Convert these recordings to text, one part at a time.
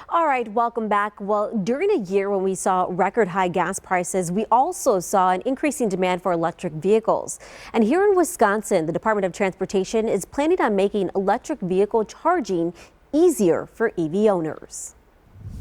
All right, welcome back. Well, during a year when we saw record high gas prices, we also saw an increasing demand for electric vehicles. And here in Wisconsin, the Department of Transportation is planning on making electric vehicle charging easier for EV owners.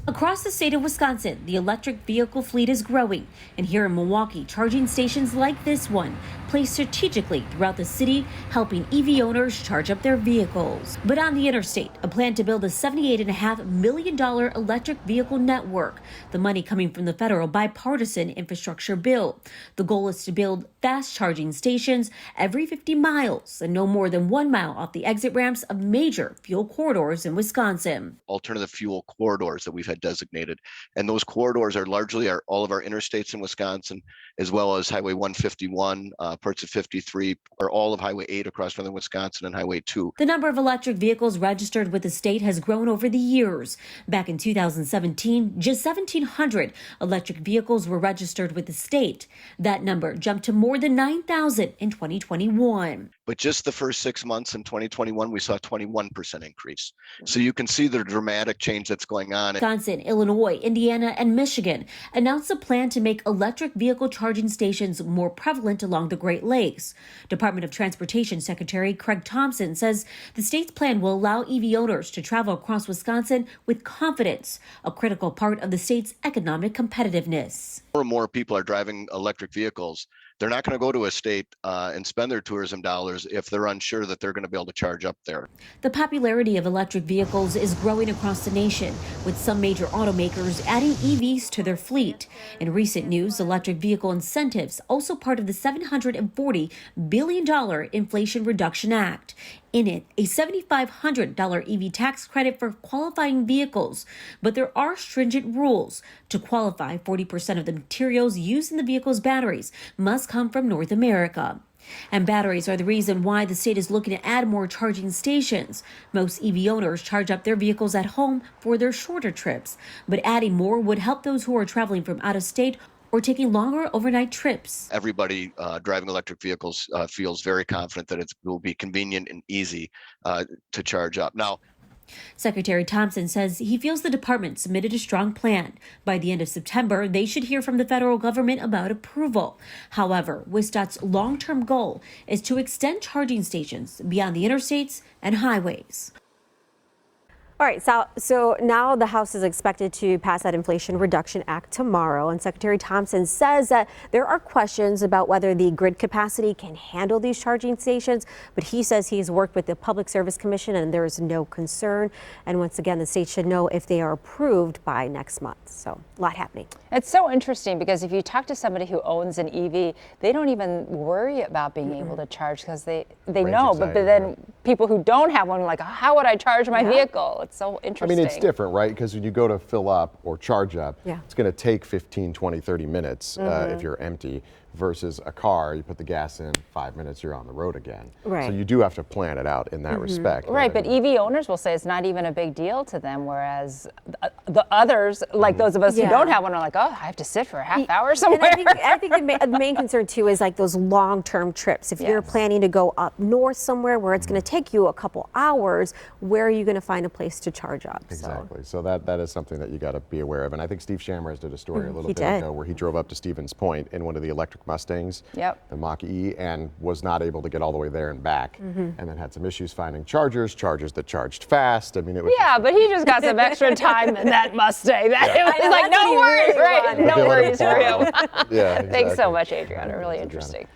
Across the state of Wisconsin, the electric vehicle fleet is growing. And here in Milwaukee, charging stations like this one placed strategically throughout the city, helping EV owners charge up their vehicles. But on the interstate, a plan to build a $78.5 million electric vehicle network, the money coming from the federal bipartisan infrastructure bill. The goal is to build fast charging stations every 50 miles and no more than 1 mile off the exit ramps of major fuel corridors in Wisconsin. Alternative fuel corridors that we've had designated, and those corridors are largely all of our interstates in Wisconsin, as well as Highway 151, parts of 53, or all of Highway 8 across northern Wisconsin, and Highway 2. The number of electric vehicles registered with the state has grown over the years. Back in 2017, just 1,700 electric vehicles were registered with the state. That number jumped to more than 9,000 in 2021. But just the first 6 months in 2021, we saw a 21% increase. So you can see the dramatic change that's going on. Wisconsin, Illinois, Indiana, and Michigan announced a plan to make electric vehicle charging stations more prevalent along the Great Lakes. Department of Transportation Secretary Craig Thompson says the state's plan will allow EV owners to travel across Wisconsin with confidence, a critical part of the state's economic competitiveness. More and more people are driving electric vehicles. They're not going to go to a state and spend their tourism dollars if they're unsure that they're going to be able to charge up there. The popularity of electric vehicles is growing across the nation, with some major automakers adding EVs to their fleet. In recent news, electric vehicle incentives also part of the $740 billion Inflation Reduction Act. In it, a $7,500 EV tax credit for qualifying vehicles. But there are stringent rules. To qualify, 40% of the materials used in the vehicle's batteries must come from North America. And batteries are the reason why the state is looking to add more charging stations. Most EV owners charge up their vehicles at home for their shorter trips. But adding more would help those who are traveling from out of state or taking longer overnight trips. Everybody driving electric vehicles feels very confident that it will be convenient and easy to charge up. Now, Secretary Thompson says he feels the department submitted a strong plan. By the end of September, they should hear from the federal government about approval. However, WisDOT's long-term goal is to extend charging stations beyond the interstates and highways. All right, so now the House is expected to pass that Inflation Reduction Act tomorrow, and Secretary Thompson says that there are questions about whether the grid capacity can handle these charging stations, but he says he's worked with the Public Service Commission and there is no concern. And once again, the state should know if they are approved by next month. So a lot happening. It's so interesting because if you talk to somebody who owns an EV, they don't even worry about being able to charge because they know. But then people who don't have one are like, how would I charge my vehicle? It's so interesting. I mean, it's different, right? Because when you go to fill up or charge up, it's going to take 15, 20, 30 minutes if you're empty, versus a car, you put the gas in, 5 minutes, you're on the road again. Right. So you do have to plan it out in that respect. Right, but EV owners will say it's not even a big deal to them, whereas the others, like those of us who don't have one, are like, oh, I have to sit for a half hour somewhere. And I think the main concern, too, is like those long-term trips. If you're planning to go up north somewhere where it's going to take you a couple hours, where are you going to find a place to charge up? Exactly. So that is something that you got to be aware of. And I think Steve Shamrez did a story a little bit ago where he drove up to Stevens Point in one of the electric Mustangs, the Mach-E, and was not able to get all the way there and back, and then had some issues finding chargers that charged fast. I mean, it was but he just got some extra time in that Mustang. It was like, no worries, right? No worries for him. Thanks so much, Adriana. Really interesting.